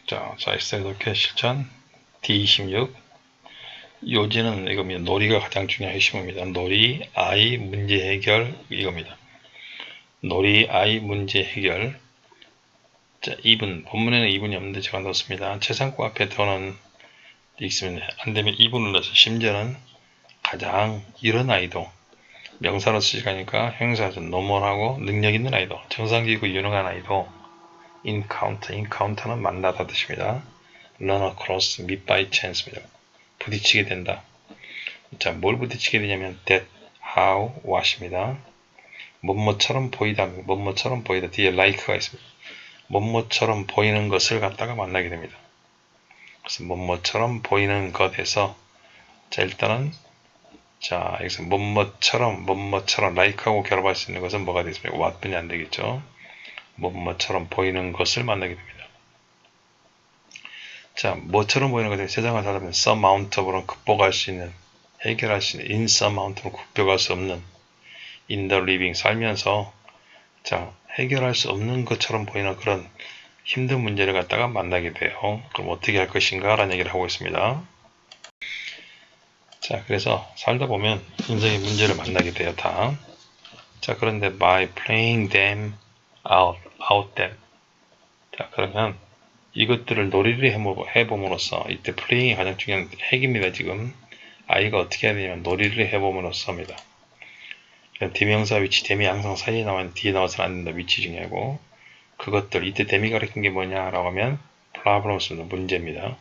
자, 사이스 이렇게 실전 D26 요지는 이겁니다. 놀이가 가장 중요한 핵심입니다. 놀이, I, 문제 해결 이겁니다. 놀이, I, 문제 해결. 자, 2분. 본문에는 2분이 없는데 제가 넣었습니다. 최상급 앞에 더는 있으면 안되면 2분을 넣어서 심지어는 가장 이런 아이도 명사로 쓰시니까 형용사에서 노멀하고 능력 있는 아이도 정상적이고 유능한 아이도 encounter는 만나다 뜻입니다. run across, meet by chance입니다. 부딪히게 된다. 자, 뭘 부딪히게 되냐면 that, how, what입니다. 뭐뭐처럼 보이다, 뭐뭐처럼 보이다. 뒤에 like가 있습니다. 뭐뭐처럼 보이는 것을 갖다가 만나게 됩니다. 그래서 뭐뭐처럼 보이는 것에서 자, 일단은 자, 여기서 뭐뭐처럼 like하고 결합할 수 있는 것은 뭐가 되겠습니까? what뿐이 안 되겠죠. 뭐뭐처럼 보이는 것을 만나게 됩니다. 자, 뭐처럼 보이는 것을 세상을 살아가면 surmountable 극복할 수 있는, 해결할 수 있는, insurmountable 극복할 수 없는, in the living 살면서 자, 해결할 수 없는 것처럼 보이는 그런 힘든 문제를 갖다가 만나게 돼요. 그럼 어떻게 할 것인가 라는 얘기를 하고 있습니다. 자, 그래서 살다 보면 인생의 문제를 만나게 돼요, 다. 자, 그런데 by playing them out them. 자, 그러면 이것들을 놀이를 해봄으로써 이때 플레이잉이 가장 중요한 핵입니다. 지금 아이가 어떻게 해야 되냐면 놀이를 해봄으로써입니다. 대명사 위치, 대미 항상 사이에 나와있는 뒤에 나와서는 안 된다. 위치 중요하고 그것들 이때 대미 가리킨 게 뭐냐라고 하면 problems입니다. 문제입니다.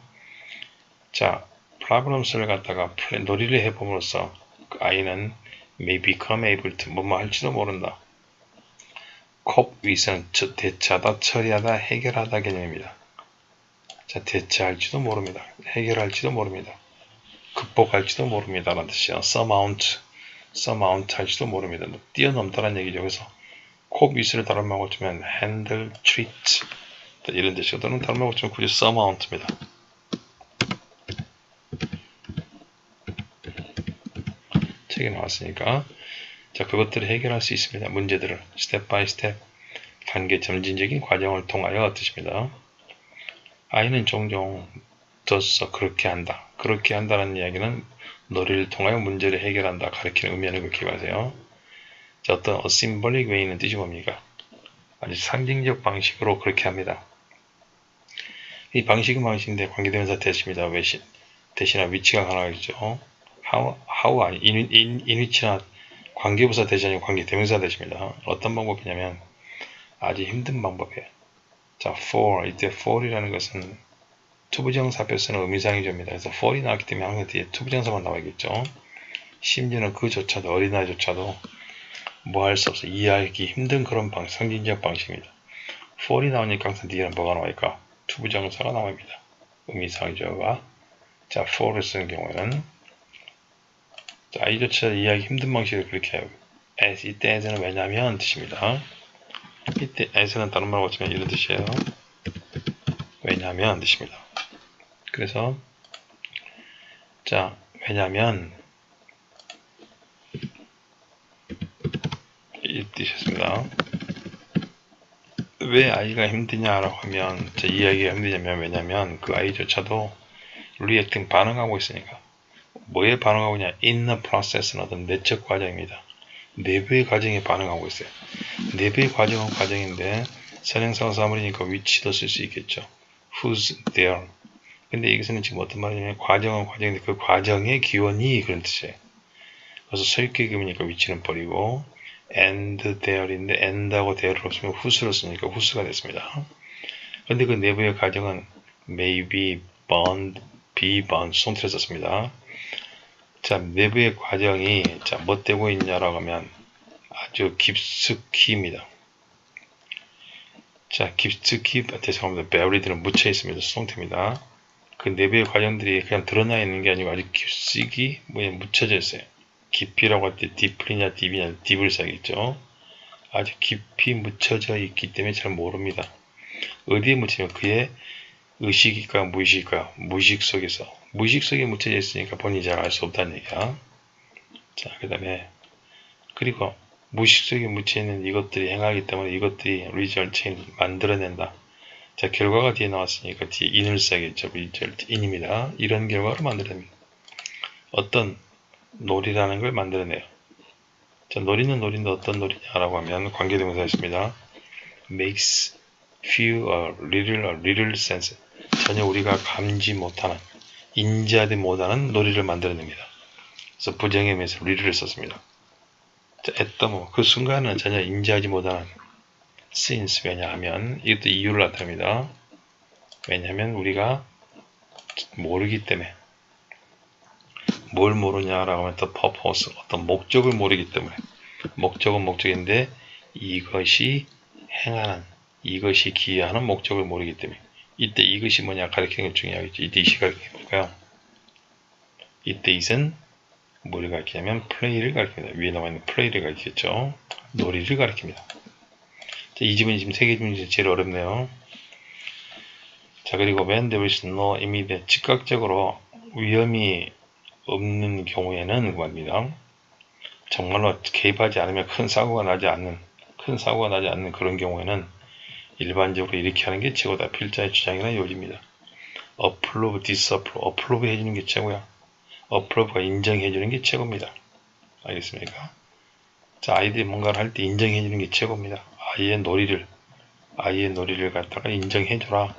자, problems를 갖다가 놀이를 해봄으로써 그 아이는 may become able to 뭐뭐 할지도 모른다. cope with은 대처하다, 처리하다, 해결하다 개념입니다. 자, 대처할지도 모릅니다. 해결할지도 모릅니다. 극복할지도 모릅니다. 라는 뜻이요. surmount 할지도 모릅니다. 뛰어넘다라는 얘기죠. 그래서 cope with를 다른 말로 치면 handle, treat 이런 뜻이고 또는 다른 말로 치면 굳이 surmount입니다. 책에 나왔으니까 자, 그것들을 해결할 수 있습니다. 문제들을 step by step 단계 점진적인 과정을 통하여 뜻입니다. 아이는 종종 does 그렇게 한다. 그렇게 한다는 이야기는 놀이를 통하여 문제를 해결한다. 가리키는 의미하는 걸 기억하세요. 자, 어떤 a symbolic way는 뜻이 뭡니까? 아주 상징적 방식으로 그렇게 합니다. 이 방식은 방식인데 관계대명사 대시입니다. 외신. 대신에 위치가 가능하겠죠. how 아니 in which나 관계부사 대시 아니고 관계대명사 대시입니다. 어떤 방법이냐면 아주 힘든 방법이에요. 자, for 이때 for이라는 것은 투부정사표 쓰는 의미상이조입니다. 그래서 for이 나왔기 때문에 항상 뒤에 투부정사만 나와야겠죠. 심지어는 그조차도 어린아이조차도 뭐 할 수 없어 이해하기 힘든 그런 상징적 방식입니다. for이 나오니까 항상 뒤에는 뭐가 나와있까? 투부정사가 나옵니다. 의미상이조가 자, for를 쓰는 경우에는 자, 이조차 이해하기 힘든 방식으로 그렇게 해요. as 이때 as는 왜냐면 뜻입니다. 이때 as는 다른 말로 치면 이런 뜻이에요. 왜냐면 뜻입니다. 그래서 자, 왜냐면 이 뜻이었습니다. 왜 아이가 힘드냐라고 하면 제 이야기가 힘드냐면 왜냐면 그 아이조차도 reacting 반응하고 있으니까 뭐에 반응하고 있냐? in the process는 어떤 내적 과정입니다. 내부의 과정에 반응하고 있어요. 내부의 과정은 과정인데 선행사가 사물이니까 위치도 쓸 수 있겠죠. who's there. 근데 여기서는 지금 어떤 말이냐면 과정은 과정인데 그 과정의 기원이 그런 뜻이에요. 그래서 설계금이니까 위치는 버리고 and there인데 and하고 there를 없으면 who's를 쓰니까 who's가 됐습니다. 근데 그 내부의 과정은 maybe, bond, be, bond 손틀에 썼습니다. 자, 내부의 과정이 자, 뭐 되고 있냐라고 하면 아주 깊숙이입니다. 자, 깊숙이 죄송합니다. buried는 묻혀 있습니다. 수동태입니다. 그 내부의 과정들이 그냥 드러나 있는 게 아니고 아주 깊숙이 묻혀져 있어요. 깊이라고 할 때 deeply냐 deep이냐 deep을 써야겠죠. 아주 깊이 묻혀져 있기 때문에 잘 모릅니다. 어디에 묻히면 그의 의식일까 무의식일까 무의식 속에서 무의식 속에 묻혀져 있으니까 본인이 잘 알 수 없다는 얘기야. 자, 그 다음에 그리고 무의식 속에 묻혀있는 이것들이 행하기 때문에 이것들이 리저널 체인 만들어낸다. 자, 결과가 뒤에 나왔으니까 뒤에 in을 써야겠죠. in입니다. 이런 결과를 만들어냅니다. 어떤 놀이라는 걸 만들어내요. 자, 놀이는 놀인데 어떤 놀이냐라고 하면 관계대명사 있습니다. makes feel a little sense. 전혀 우리가 감지 못하는, 인지하지 못하는 놀이를 만들어냅니다. 그래서 부정의 의미에서 little를 썼습니다. 자, at the moment, 그 순간은 전혀 인지하지 못하는 since, 왜냐하면 이것도 이유를 나타냅니다. 왜냐하면 우리가 모르기 때문에. 뭘 모르냐라고 하면 the purpose, 어떤 목적을 모르기 때문에. 목적은 목적인데 이것이 행하는, 이것이 기여하는 목적을 모르기 때문에. 이때 이것이 뭐냐 가리키는 게 중요하겠죠. 이때 이시 가리키는 뭘까요? 이때 it은 뭐를 가리키냐면 play를 가리킵니다. 위에 나와 있는 play를 가리키겠죠. 놀이를 가리킵니다. 자, 이 지문이 지금 3개 지문 중에 제일 어렵네요. 자, 그리고 when there is no immediate, 즉각적으로 위험이 없는 경우에는 그겁니다. 정말로 개입하지 않으면 큰 사고가 나지 않는 그런 경우에는 일반적으로 이렇게 하는 게 최고다. 필자의 주장이나 요지입니다. approve, disapprove, approve 해주는 게 최고야. approve가 인정해주는 게 최고입니다. 알겠습니까? 자, 아이들이 뭔가를 할 때 인정해주는 게 최고입니다. 아이의 놀이를 갖다가 인정해줘라.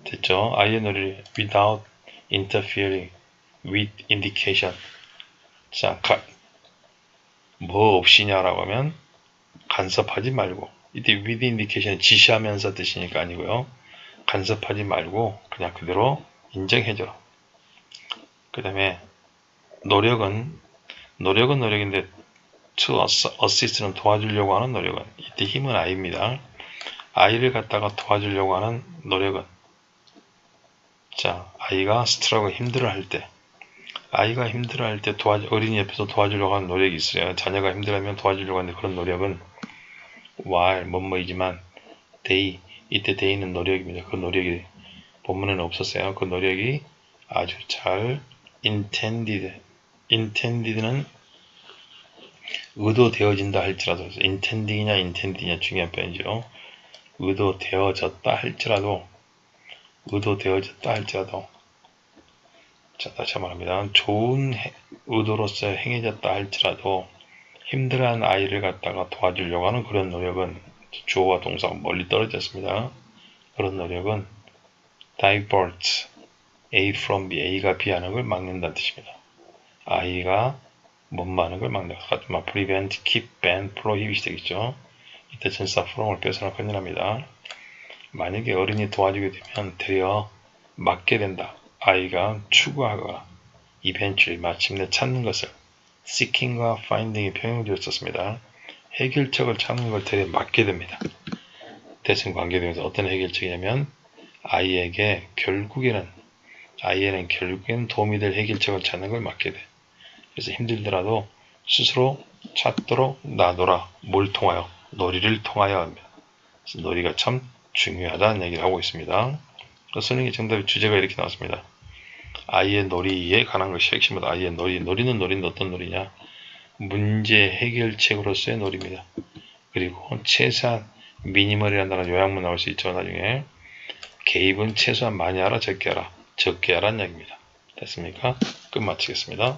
됐죠? 아이의 놀이를 without interfering with indication. 자, 뭐 없이냐라고 하면 간섭하지 말고, 이때 with indication 지시하면서 뜻이니까 아니고요. 간섭하지 말고 그냥 그대로 인정해줘라. 그 다음에 노력은 노력인데 to assist는 도와주려고 하는 노력은, 이때 힘은 I입니다. I를 갖다가 도와주려고 하는 노력은, 자, 아이가 스트러글 힘들어할 때, 어린이 옆에서 도와주려고 하는 노력이 있어요. 자녀가 힘들어하면 도와주려고 하는 그런 노력은 while 뭐뭐이지만 they, 이때 they는 노력입니다. 그 노력이 본문에는 없었어요. 그 노력이 아주 잘 intended는 의도되어진다 할지라도, intending이냐 중요한 표현이죠. 의도되어졌다 할지라도, 자, 다시 한번 합니다. 좋은 의도로서 행해졌다 할지라도 힘들어하는 아이를 갖다가 도와주려고 하는 그런 노력은, 주어와 동사가 멀리 떨어졌습니다. 그런 노력은 divert A from B, A가 B 하는 걸 막는다는 뜻입니다. I가 뭐뭐 하는 걸 막는다. 같은 prevent, keep, ban, prohibit이 되겠죠. 이때 전사 from을 빼서는 큰일 납니다. 만약에 어른이 도와주게 되면 되려 막게 된다. 아이가 추구하거나 eventually 마침내 찾는 것을, seeking과 finding이 평형적으로 썼습니다. 해결책을 찾는 걸 되려 막게 됩니다. 대신 관계되면서 어떤 해결책이냐면 아이에는 결국에는 도움이 될 해결책을 찾는 걸 막게 돼. 그래서 힘들더라도 스스로 찾도록 놔둬라. 뭘 통하여? 놀이를 통하여 합니다. 그래서 놀이가 참 중요하다는 얘기를 하고 있습니다. 선생님의 정답의 주제가 이렇게 나왔습니다. 아이의 놀이에 관한 것이 핵심이다. 아이의 놀이는 놀인데 어떤 놀이냐? 문제 해결책으로서의 놀이입니다. 그리고 최소한 미니멀이라는 요약문 나올 수 있죠. 나중에 개입은 최소한 많이 하라, 적게 하라는 얘기입니다. 됐습니까? 끝 마치겠습니다.